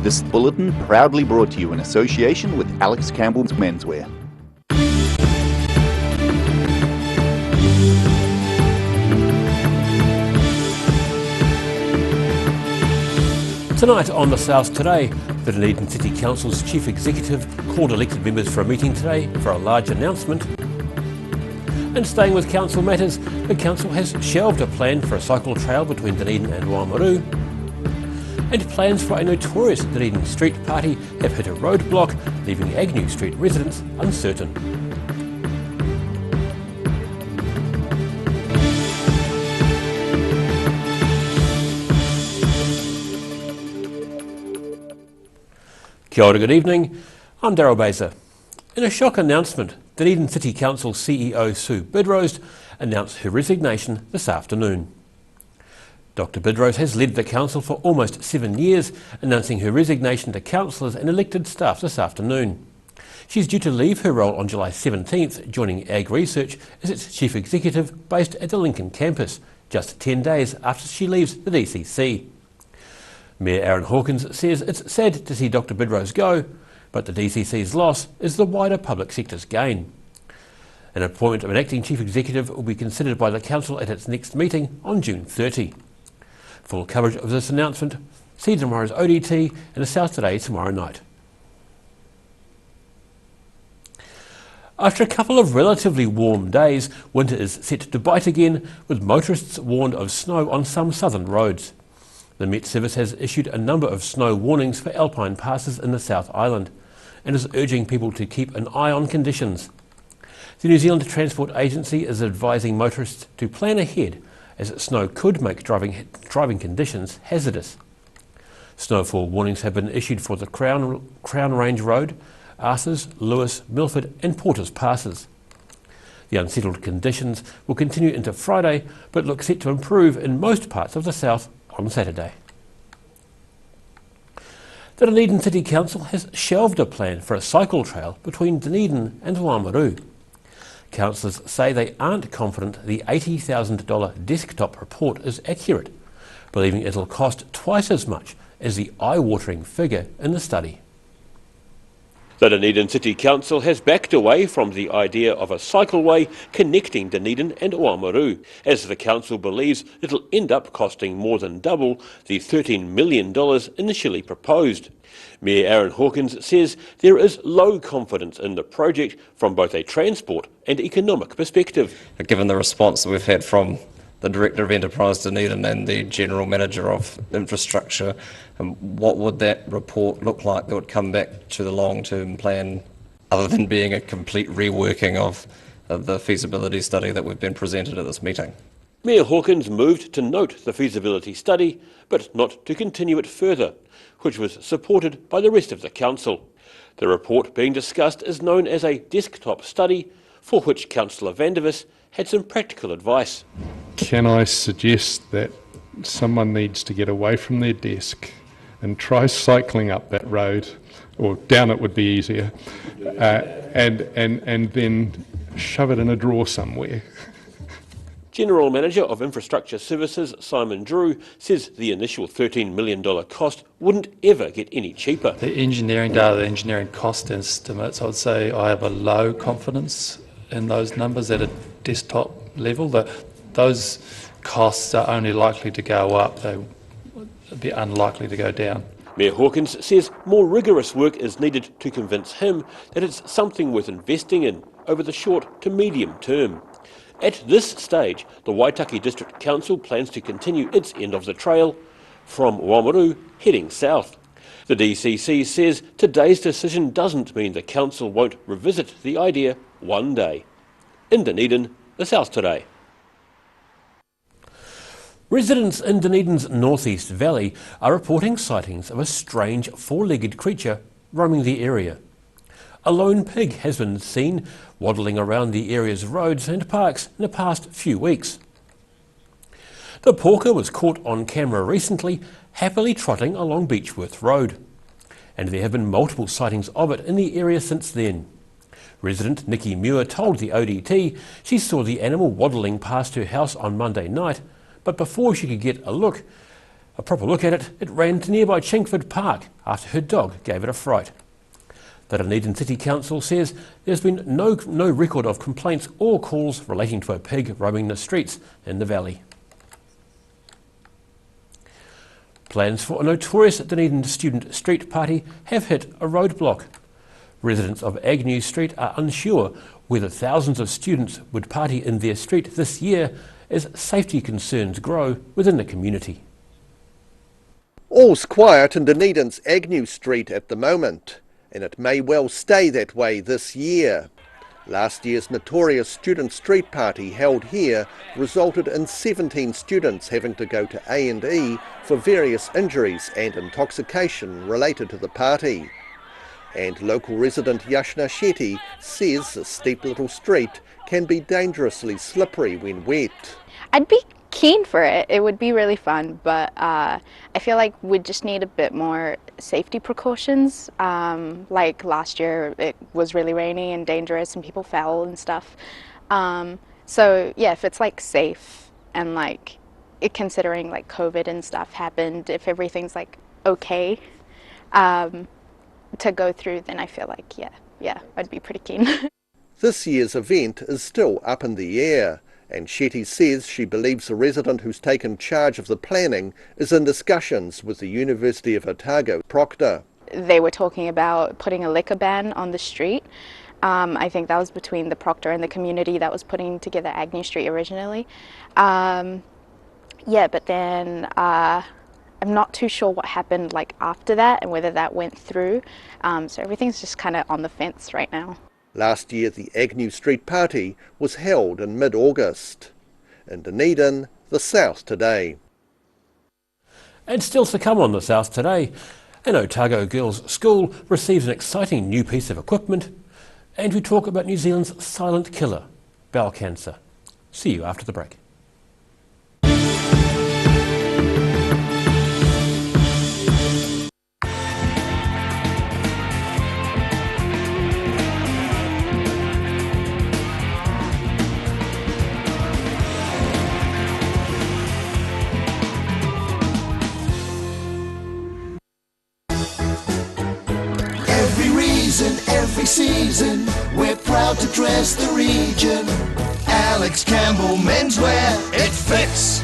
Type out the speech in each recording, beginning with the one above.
This bulletin proudly brought to you in association with Alex Campbell's Menswear. Tonight on The South Today, the Dunedin City Council's Chief Executive called elected members for a meeting today for a large announcement. And staying with council matters, the council has shelved a plan for a cycle trail between Dunedin and Oamaru. And plans for a notorious Dunedin street party have hit a roadblock, leaving Agnew Street residents uncertain. Kia ora, good evening. I'm Daryl Baser. In a shock announcement, Dunedin City Council CEO Sue Bidrose announced her resignation this afternoon. Dr Bidrose has led the council for almost 7 years, announcing her resignation to councillors and elected staff this afternoon. She's due to leave her role on July 17th, joining Ag Research as its chief executive based at the Lincoln campus, just 10 days after she leaves the DCC. Mayor Aaron Hawkins says it's sad to see Dr Bidrose go, but the DCC's loss is the wider public sector's gain. An appointment of an acting chief executive will be considered by the council at its next meeting on June 30. Full coverage of this announcement, see tomorrow's ODT and the South Today tomorrow night. After a couple of relatively warm days, winter is set to bite again, with motorists warned of snow on some southern roads. The Met Service has issued a number of snow warnings for alpine passes in the South Island and is urging people to keep an eye on conditions. The New Zealand Transport Agency is advising motorists to plan ahead, as snow could make driving conditions hazardous. Snowfall warnings have been issued for the Crown Range Road, Arthurs, Lewis, Milford and Porters passes. The unsettled conditions will continue into Friday, but look set to improve in most parts of the south on Saturday. The Dunedin City Council has shelved a plan for a cycle trail between Dunedin and Oamaru. Councillors say they aren't confident the $80,000 desktop report is accurate, believing it'll cost twice as much as the eye-watering figure in the study. The Dunedin City Council has backed away from the idea of a cycleway connecting Dunedin and Oamaru, as the council believes it'll end up costing more than double the $13 million initially proposed. Mayor Aaron Hawkins says there is low confidence in the project from both a transport and economic perspective. Given the response that we've had from the Director of Enterprise Dunedin and the General Manager of Infrastructure, what would that report look like that would come back to the long-term plan, other than being a complete reworking of the feasibility study that we've been presented at this meeting? Mayor Hawkins moved to note the feasibility study, but not to continue it further, which was supported by the rest of the council. The report being discussed is known as a desktop study, for which Councillor Vandervis had some practical advice. Can I suggest that someone needs to get away from their desk and try cycling up that road, or down it would be easier, and then shove it in a drawer somewhere? General Manager of Infrastructure Services Simon Drew says the initial $13 million cost wouldn't ever get any cheaper. The engineering data, the engineering cost estimates, I would say I have a low confidence in those numbers at a desktop level. Those costs are only likely to go up, they would be unlikely to go down. Mayor Hawkins says more rigorous work is needed to convince him that it's something worth investing in over the short to medium term. At this stage, the Waitaki District Council plans to continue its end of the trail from Oamaru heading south. The DCC says today's decision doesn't mean the council won't revisit the idea one day. In Dunedin, the South Today. Residents in Dunedin's northeast valley are reporting sightings of a strange four-legged creature roaming the area. A lone pig has been seen waddling around the area's roads and parks in the past few weeks. The porker was caught on camera recently, happily trotting along Beechworth Road, and there have been multiple sightings of it in the area since then. Resident Nikki Muir told the ODT she saw the animal waddling past her house on Monday night, but before she could get a look, A proper look at it, it ran to nearby Chingford Park after her dog gave it a fright. The Dunedin City Council says there's been no record of complaints or calls relating to a pig roaming the streets in the valley. Plans for a notorious Dunedin student street party have hit a roadblock. Residents of Agnew Street are unsure whether thousands of students would party in their street this year as safety concerns grow within the community. All's quiet in Dunedin's Agnew Street at the moment, and it may well stay that way this year. Last year's notorious student street party held here resulted in 17 students having to go to A&E for various injuries and intoxication related to the party. And local resident Yashna Shetty says the steep little street can be dangerously slippery when wet. I'd be keen for it. It would be really fun, but I feel like we'd just need a bit more safety precautions. Like last year it was really rainy and dangerous and people fell and stuff. So yeah, if it's like safe and like considering like COVID and stuff happened, if everything's like okay to go through, then I feel like yeah, I'd be pretty keen. This year's event is still up in the air, and Shetty says she believes the resident who's taken charge of the planning is in discussions with the University of Otago proctor. They were talking about putting a liquor ban on the street. I think that was between the proctor and the community that was putting together Agnew Street originally. Yeah, but then I'm not too sure what happened like after that and whether that went through. So everything's just kind of on the fence right now. Last year the Agnew Street party was held in mid-August. In Dunedin, the South Today. And still to come on the South Today, an Otago girls' school receives an exciting new piece of equipment, and we talk about New Zealand's silent killer, bowel cancer. See you after the break. Every season, we're proud to dress the region. Alex Campbell Menswear, it fits.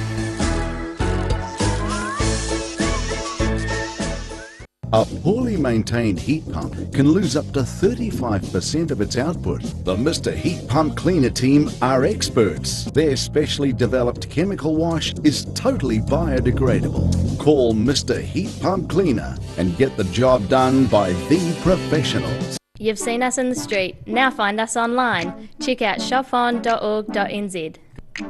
A poorly maintained heat pump can lose up to 35% of its output. The Mr. Heat Pump Cleaner team are experts. Their specially developed chemical wash is totally biodegradable. Call Mr. Heat Pump Cleaner and get the job done by the professionals. You've seen us in the street, now find us online. Check out shopon.org.nz.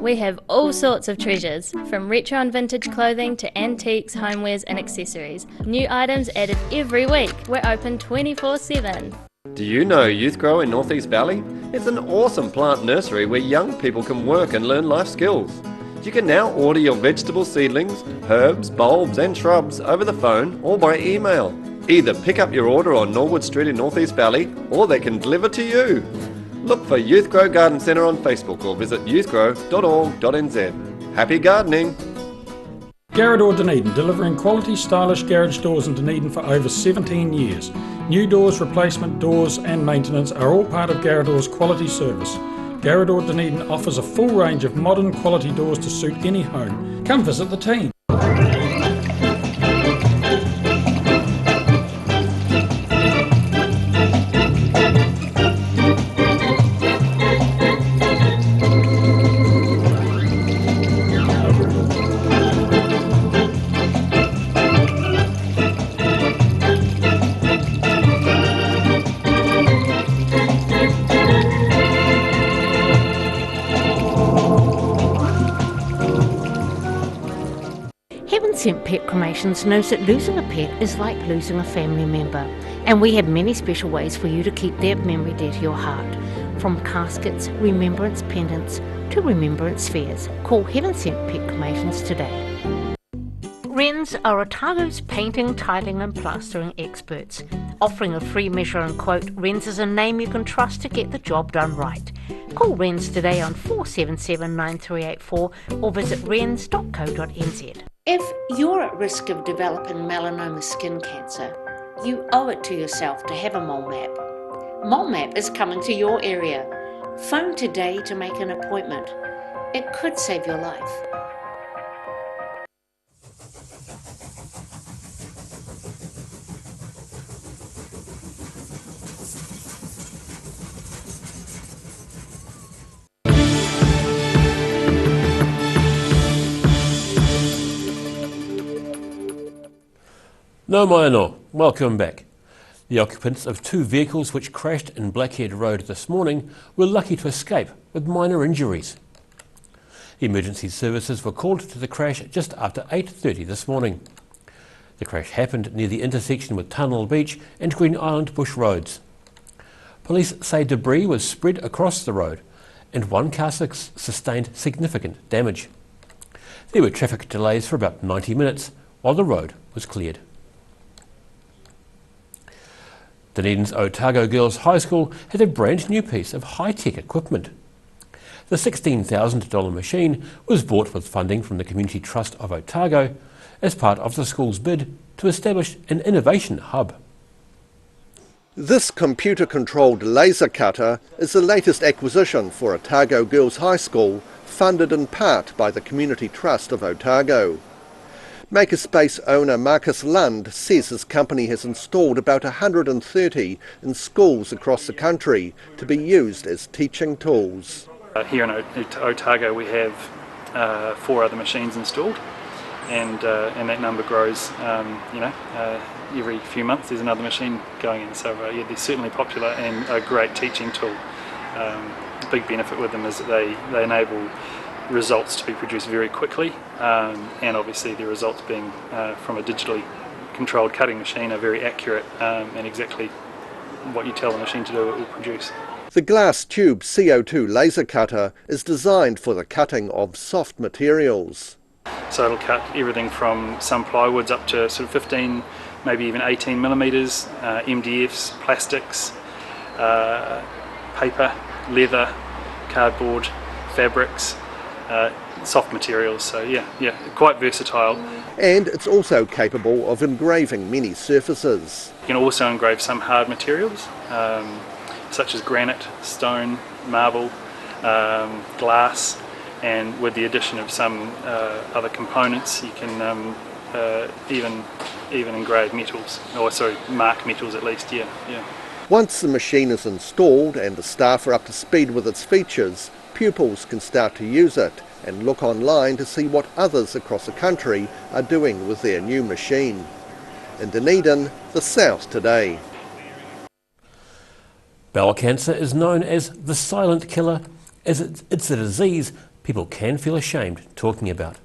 We have all sorts of treasures, from retro and vintage clothing to antiques, homewares and accessories. New items added every week. We're open 24/7. Do you know Youth Grow in North East Valley? It's an awesome plant nursery where young people can work and learn life skills. You can now order your vegetable seedlings, herbs, bulbs and shrubs over the phone or by email. Either pick up your order on Norwood Street in North East Valley or they can deliver to you. Look for Youth Grow Garden Centre on Facebook or visit youthgrow.org.nz. Happy gardening! Garrador Dunedin, delivering quality, stylish garage doors in Dunedin for over 17 years. New doors, replacement doors and maintenance are all part of Garrador's quality service. Garrador Dunedin offers a full range of modern quality doors to suit any home. Come visit the team. Sent Pet Cremations knows that losing a pet is like losing a family member, and we have many special ways for you to keep their memory dear to your heart. From caskets, remembrance pendants to remembrance fairs. Call Heaven Sent Pet Cremations today. WRENS are OTAGO'S painting, tiling and plastering experts. Offering a free measure and quote, WRENS is a name you can trust to get the job done right. Call WRENS today on 477 9384 or visit wrens.co.nz. If you're at risk of developing melanoma skin cancer, you owe it to yourself to have a mole map. Mole map is coming to your area. Phone today to make an appointment. It could save your life. No mai no, welcome back. The occupants of two vehicles which crashed in Blackhead Road this morning were lucky to escape with minor injuries. Emergency services were called to the crash just after 8:30 this morning. The crash happened near the intersection with Tunnel Beach and Green Island Bush roads. Police say debris was spread across the road and one car sustained significant damage. There were traffic delays for about 90 minutes while the road was cleared. Dunedin's Otago Girls High School had a brand new piece of high-tech equipment. The $16,000 machine was bought with funding from the Community Trust of Otago as part of the school's bid to establish an innovation hub. This computer-controlled laser cutter is the latest acquisition for Otago Girls High School, funded in part by the Community Trust of Otago. Makerspace owner Marcus Lund says his company has installed about 130 in schools across the country to be used as teaching tools. Here in Otago we have 4 other machines installed, and that number grows. Every few months there's another machine going in. So yeah, they're certainly popular and a great teaching tool. The big benefit with them is that they enable results to be produced very quickly, and obviously the results being from a digitally controlled cutting machine are very accurate, and exactly what you tell the machine to do it will produce. The glass tube CO2 laser cutter is designed for the cutting of soft materials. So it'll cut everything from some plywoods up to sort of 15, maybe even 18 millimetres, MDFs, plastics, paper, leather, cardboard, fabrics, soft materials. So yeah, quite versatile. And it's also capable of engraving many surfaces. You can also engrave some hard materials, such as granite, stone, marble, glass, and with the addition of some other components you can even engrave metals, or sorry, mark metals at least, yeah. Once the machine is installed and the staff are up to speed with its features, pupils can start to use it and look online to see what others across the country are doing with their new machine. In Dunedin, the South Today. Bowel cancer is known as the silent killer, as it's a disease people can feel ashamed talking about.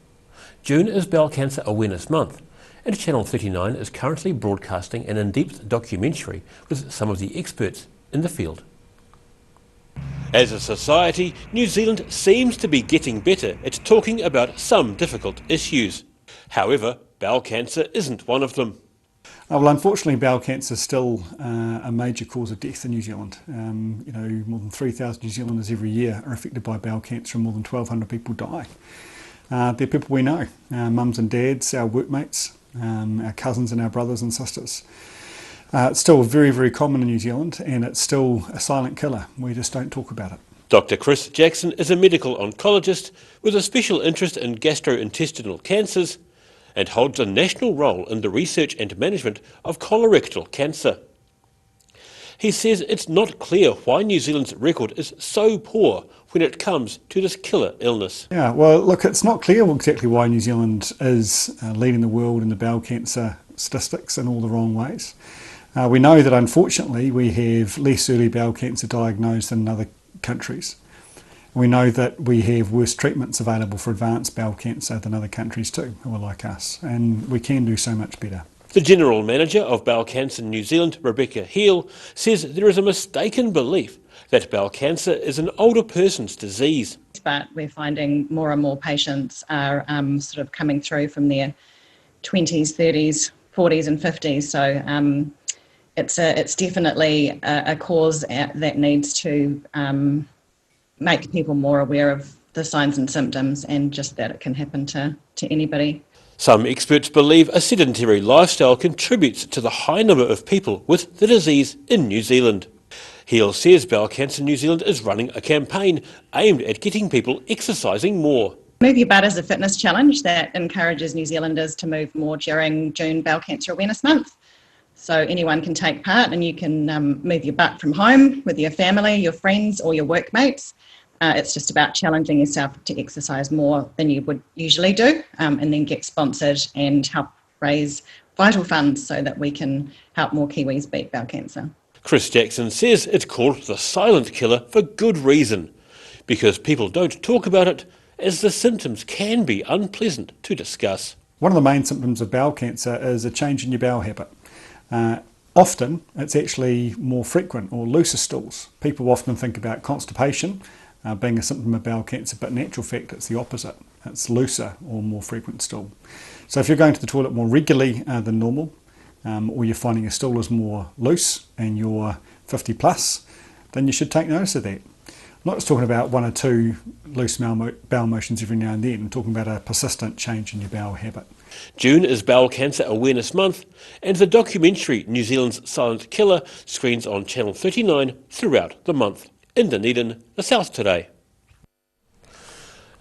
June is Bowel Cancer Awareness Month, and Channel 39 is currently broadcasting an in-depth documentary with some of the experts in the field. As a society, New Zealand seems to be getting better at talking about some difficult issues. However, bowel cancer isn't one of them. Well, unfortunately, bowel cancer is still a major cause of death in New Zealand. More than 3,000 New Zealanders every year are affected by bowel cancer, and more than 1,200 people die. They're people we know, our mums and dads, our workmates, our cousins and our brothers and sisters. It's still very, very common in New Zealand, and it's still a silent killer. We just don't talk about it. Dr. Chris Jackson is a medical oncologist with a special interest in gastrointestinal cancers and holds a national role in the research and management of colorectal cancer. He says it's not clear why New Zealand's record is so poor when it comes to this killer illness. Yeah, well, look, it's not clear exactly why New Zealand is leading the world in the bowel cancer statistics in all the wrong ways. We know that unfortunately we have less early bowel cancer diagnosed than other countries. We know that we have worse treatments available for advanced bowel cancer than other countries too, who are like us, and we can do so much better. The General Manager of Bowel Cancer New Zealand, Rebecca Heel, says there is a mistaken belief that bowel cancer is an older person's disease. But we're finding more and more patients are sort of coming through from their 20s, 30s, 40s and 50s, so it's definitely a cause that needs to make people more aware of the signs and symptoms, and just that it can happen to anybody. Some experts believe a sedentary lifestyle contributes to the high number of people with the disease in New Zealand. Heal says Bowel Cancer New Zealand is running a campaign aimed at getting people exercising more. Move Your Butt is a fitness challenge that encourages New Zealanders to move more during June Bowel Cancer Awareness Month. So anyone can take part, and you can move your butt from home with your family, your friends or your workmates. It's just about challenging yourself to exercise more than you would usually do, and then get sponsored and help raise vital funds so that we can help more Kiwis beat bowel cancer. Chris Jackson says it's called the silent killer for good reason, because people don't talk about it as the symptoms can be unpleasant to discuss. One of the main symptoms of bowel cancer is a change in your bowel habit. Often it's actually more frequent or looser stools. People often think about constipation being a symptom of bowel cancer, but in actual fact it's the opposite. It's looser or more frequent stool. So if you're going to the toilet more regularly than normal, or you're finding your stool is more loose and you're 50 plus, then you should take notice of that. I'm not just talking about one or two loose bowel motions every now and then. I'm talking about a persistent change in your bowel habit. June is Bowel Cancer Awareness Month, and the documentary New Zealand's Silent Killer screens on Channel 39 throughout the month. In Dunedin, the South Today.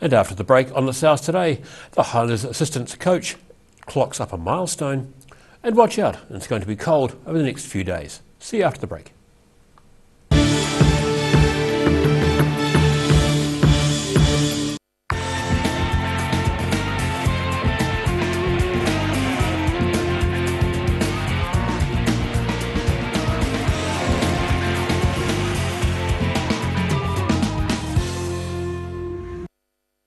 And after the break on the South Today, the Highlanders assistant coach clocks up a milestone. And watch out, it's going to be cold over the next few days. See you after the break.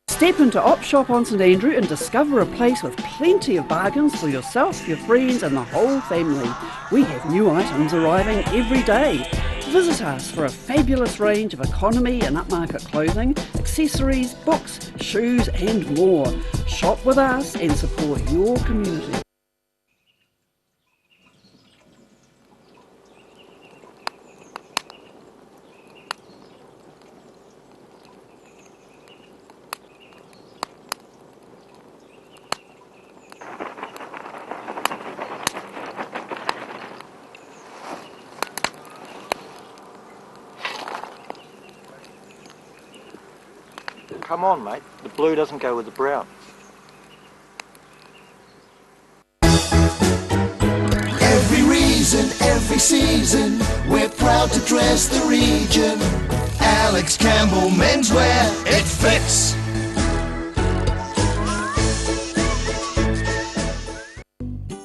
Step into Op Shop on St Andrew and discover a place with plenty of bargains for yourself, your friends and the whole family. We have new items arriving every day. Visit us for a fabulous range of economy and upmarket clothing, accessories, books, shoes and more. Shop with us and support your community. Come on, mate. The blue doesn't go with the brown. Every reason, every season, we're proud to dress the region. Alex Campbell Menswear, it fits.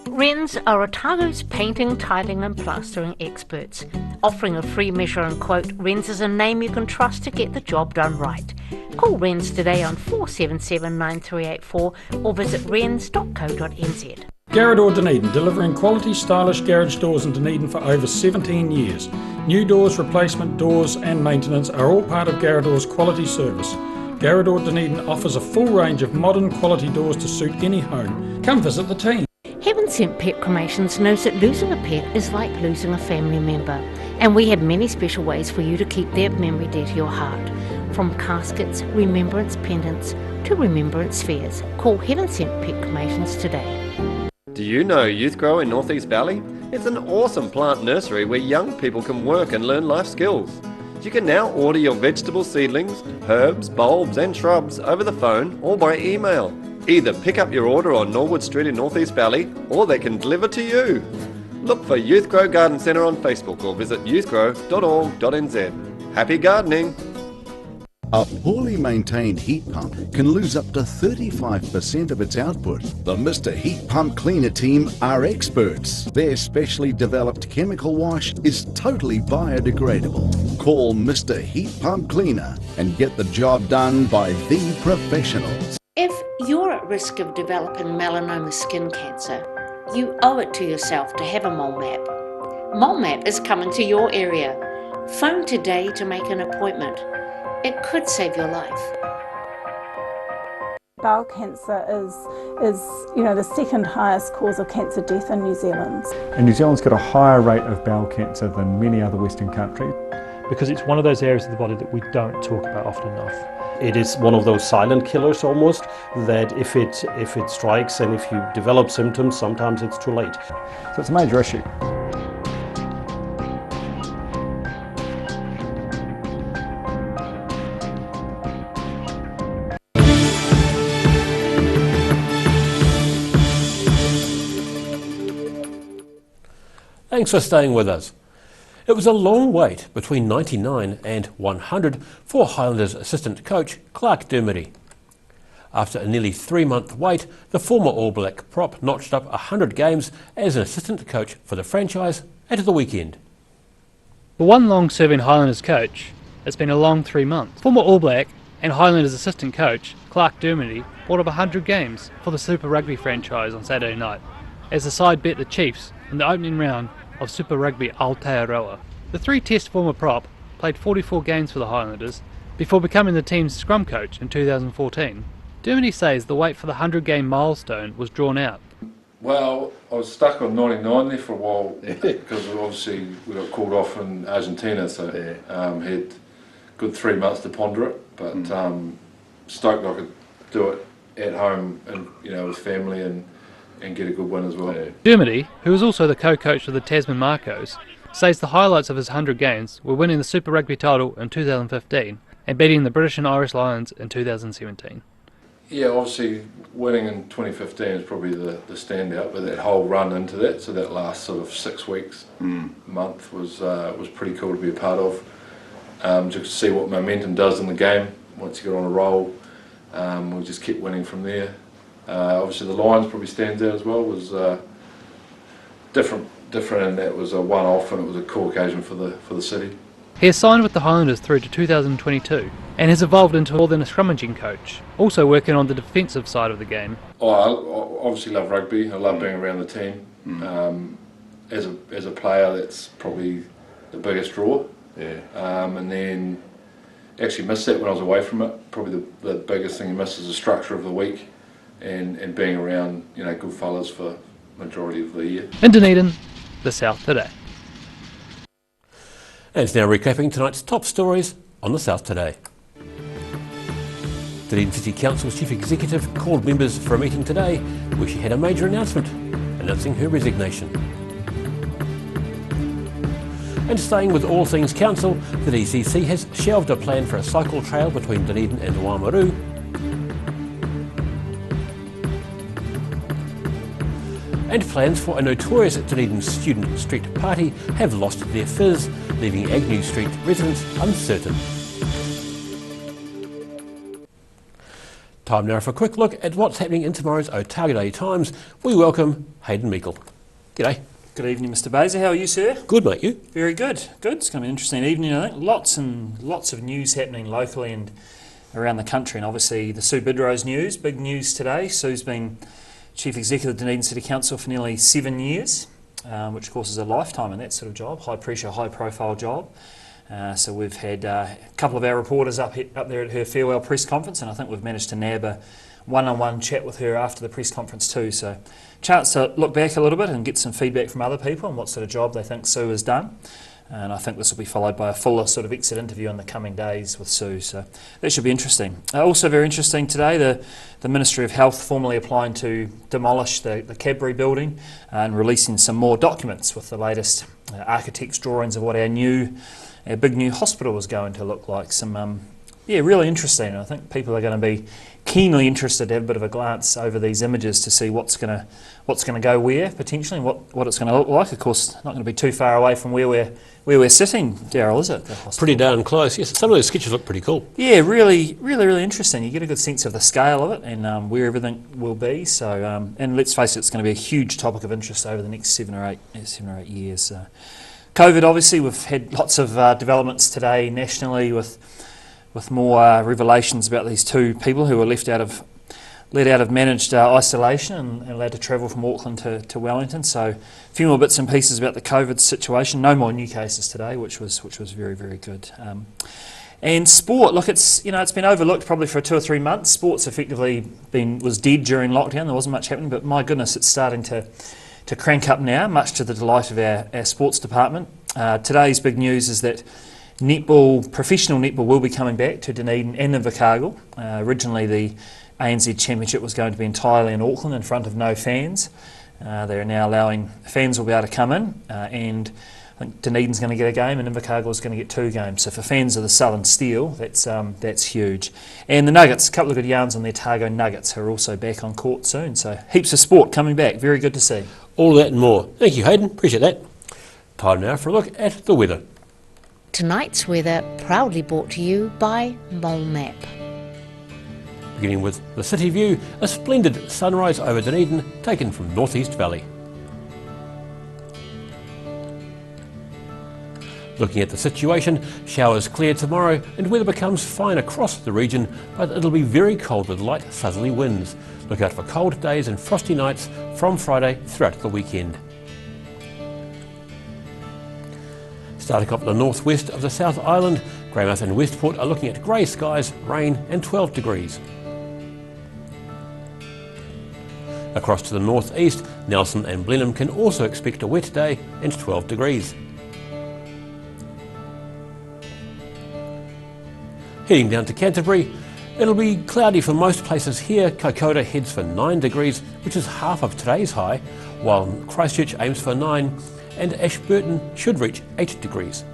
WRENS are OTAGO'S painting, tiling and plastering experts. Offering a free measure and quote, WRENS is a name you can trust to get the job done right. Call WRENS today on 477 9384 or visit wrens.co.nz. Garrador Dunedin, delivering quality, stylish garage doors in Dunedin for over 17 years. New doors, replacement doors and maintenance are all part of Garrador's quality service. Garrador Dunedin offers a full range of modern quality doors to suit any home. Come visit the team. Heaven Sent Pet Cremations knows that losing a pet is like losing a family member, and we have many special ways for you to keep their memory dear to your heart. From caskets, remembrance pendants to remembrance fairs. Call Heaven Sent Pet Cremations today. Do you know Youth Grow in North East Valley? It's an awesome plant nursery where young people can work and learn life skills. You can now order your vegetable seedlings, herbs, bulbs and shrubs over the phone or by email. Either pick up your order on Norwood Street in North East Valley or they can deliver to you. Look for Youth Grow Garden Centre on Facebook or visit youthgrow.org.nz. Happy gardening! A poorly maintained heat pump can lose up to 35% of its output. The Mr. Heat Pump Cleaner team are experts. Their specially developed chemical wash is totally biodegradable. Call Mr. Heat Pump Cleaner and get the job done by the professionals. If you're at risk of developing melanoma skin cancer, you owe it to yourself to have a mole map. Mole map is coming to your area. Phone today to make an appointment. It could save your life. Bowel cancer is the second highest cause of cancer death in New Zealand. And New Zealand's got a higher rate of bowel cancer than many other Western countries because it's one of those areas of the body that we don't talk about often enough. It is one of those silent killers almost, that if it strikes and if you develop symptoms, sometimes it's too late. So it's a major issue. Thanks for staying with us. It was a long wait between 99 and 100 for Highlanders assistant coach Clark Dermody. After a nearly 3-month wait, the former All Black prop notched up 100 games as an assistant coach for the franchise at the weekend. For one long-serving Highlanders coach, it's been a long 3 months. Former All Black and Highlanders assistant coach Clark Dermody brought up 100 games for the Super Rugby franchise on Saturday night, as the side beat the Chiefs in the opening round of Super Rugby Aotearoa. The 3-test former prop played 44 games for the Highlanders before becoming the team's scrum coach in 2014. Dermody says the wait for the 100-game milestone was drawn out. Well, I was stuck on 99 there for a while because obviously we got called off in Argentina, so had good 3 months to ponder it, but stoked I could do it at home and with family and get a good win as well. Dermody, who is also the co-coach of the Tasman Marcos, says the highlights of his 100 games were winning the Super Rugby title in 2015 and beating the British and Irish Lions in 2017. Yeah, obviously winning in 2015 is probably the standout, but that whole run into that, so that last sort of 6 weeks, month was pretty cool to be a part of. Just to see what momentum does in the game once you get on a roll. We just kept winning from there. Obviously the Lions probably stands out as well, was different and that was a one-off and it was a cool occasion for the city. He has signed with the Highlanders through to 2022 and has evolved into more than a scrummaging coach, also working on the defensive side of the game. I obviously love rugby, I love being around the team. As a player, that's probably the biggest draw. And then actually missed that when I was away from it. Probably the biggest thing you miss is the structure of the week and being around good fellas for majority of the year. In Dunedin, the South Today. And it's now recapping tonight's top stories on the South Today. Dunedin City Council's Chief Executive called members for a meeting today where she had a major announcement announcing her resignation. And staying with all things council, the DCC has shelved a plan for a cycle trail between Dunedin and Waimaru. And plans for a notorious Dunedin student street party have lost their fizz, leaving Agnew Street residents uncertain. Time now for a quick look at what's happening in tomorrow's Otago Day Times. We welcome Hayden Meikle. G'day. Good evening, Mr. Baser. How are you, sir? Good, mate. You? Very good. Good. It's going to be an interesting evening, I think. Lots of news happening locally and around the country, and obviously the Sue Bidrose news. Big news today. Sue's been Chief Executive of Dunedin City Council for nearly 7 years, which of course is a lifetime in that sort of job, high pressure, high profile job. So we've had a couple of our reporters up there at her farewell press conference, and I think we've managed to nab a one-on-one chat with her after the press conference too. So chance to look back a little bit and get some feedback from other people on what sort of job they think Sue has done. And I think this will be followed by a fuller sort of exit interview in the coming days with Sue. So that should be interesting. Also very interesting today, the Ministry of Health formally applying to demolish the CAMPBELL'S building and releasing some more documents with the latest architect's drawings of what our big new hospital is going to look like. Really interesting. I think people are going to be keenly interested to have a bit of a glance over these images to see what's going to go where potentially, and what it's going to look like. Of course, not going to be too far away from where we're sitting, Daryl, is it? Pretty darn close. Yes, some of those sketches look pretty cool. Yeah, really interesting. You get a good sense of the scale of it and where everything will be. So, and let's face it, it's going to be a huge topic of interest over the next 7 or 8 years. COVID, obviously, we've had lots of developments today nationally with more revelations about these 2 people who were let out of managed isolation and allowed to travel from Auckland to Wellington. So a few more bits and pieces about the COVID situation. No more new cases today, which was very, very good. And sport, look, it's been overlooked probably for 2 or 3 months. Sport's effectively was dead during lockdown. There wasn't much happening, but my goodness, it's starting to crank up now, much to the delight of our sports department. Today's big news is that Netball, professional netball will be coming back to Dunedin and Invercargill. Originally the ANZ Championship was going to be entirely in Auckland in front of no fans. They're now allowing fans will be able to come in, and I think Dunedin's going to get a game and Invercargill's going to get 2 games. So for fans of the Southern Steel, that's huge. And the Nuggets, a couple of good yarns on the Otago Nuggets, who are also back on court soon. So heaps of sport coming back. Very good to see. All that and more. Thank you, Hayden. Appreciate that. Time now for a look at the weather. Tonight's weather proudly brought to you by Mole Map. Beginning with the city view, a splendid sunrise over Dunedin taken from Northeast Valley. Looking at the situation, showers clear tomorrow and weather becomes fine across the region, but it'll be very cold with light southerly winds. Look out for cold days and frosty nights from Friday throughout the weekend. Starting off the northwest of the South Island, Greymouth and Westport are looking at grey skies, rain and 12 degrees. Across to the northeast, Nelson and Blenheim can also expect a wet day and 12 degrees. Heading down to Canterbury, it'll be cloudy for most places here. Kokoda heads for 9 degrees, which is half of today's high, while Christchurch aims for 9, and Ashburton should reach 8 degrees.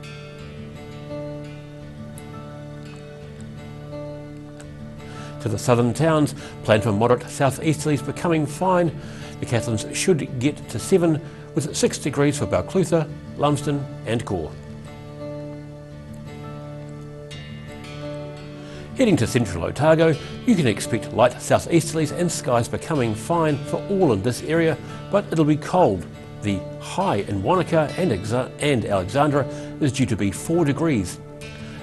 To the southern towns, plan for moderate southeasterlies becoming fine. The Catherines should get to 7, with 6 degrees for Balclutha, Lumsden and Gore. Heading to central Otago, you can expect light southeasterlies and skies becoming fine for all in this area, but it'll be cold. The high in Wanaka and Alexandra is due to be 4 degrees.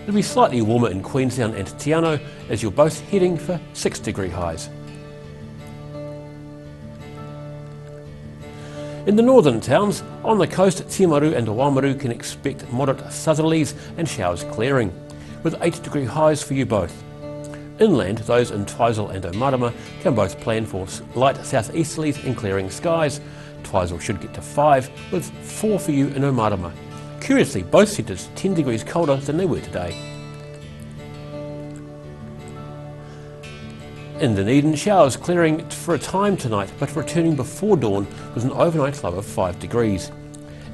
It'll be slightly warmer in Queenstown and Te Anau, as you're both heading for 6 degree highs. In the northern towns, on the coast, Timaru and Oamaru can expect moderate southerlies and showers clearing, with 8 degree highs for you both. Inland, those in Twizel and Omarama can both plan for light southeasterlies and clearing skies. Twizel should get to 5, with 4 for you in Omarama. Curiously, both centres 10 degrees colder than they were today. In Dunedin, showers clearing for a time tonight, but returning before dawn with an overnight low of 5 degrees.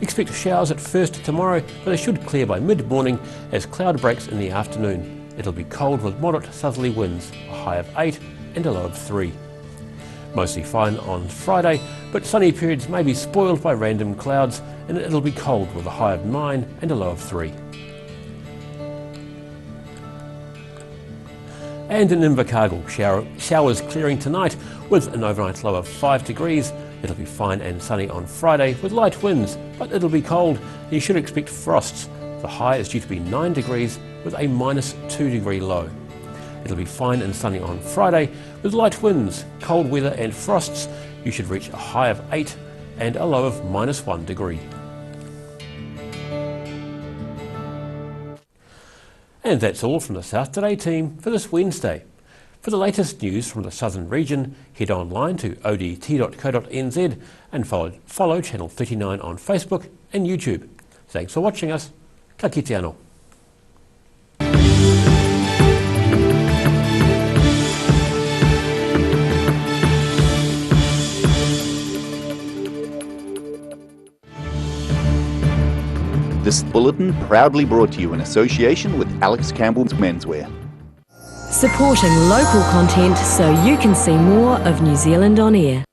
Expect showers at first tomorrow, but they should clear by mid-morning as cloud breaks in the afternoon. It'll be cold with moderate southerly winds, a high of 8 and a low of 3. Mostly fine on Friday, but sunny periods may be spoiled by random clouds, and it'll be cold with a high of 9 and a low of 3. And in Invercargill, showers clearing tonight with an overnight low of 5 degrees. It'll be fine and sunny on Friday with light winds, but it'll be cold. You should expect frosts. The high is due to be 9 degrees with a -2 degree low. It'll be fine and sunny on Friday with light winds, cold weather and frosts. You should reach a high of 8 and a low of -1 degree. And that's all from the South Today team for this Wednesday. For the latest news from the southern region, head online to odt.co.nz and follow Channel 39 on Facebook and YouTube. Thanks for watching us. Ka kite anō. This bulletin proudly brought to you in association with Alex Campbell's Menswear. Supporting local content so you can see more of New Zealand on air.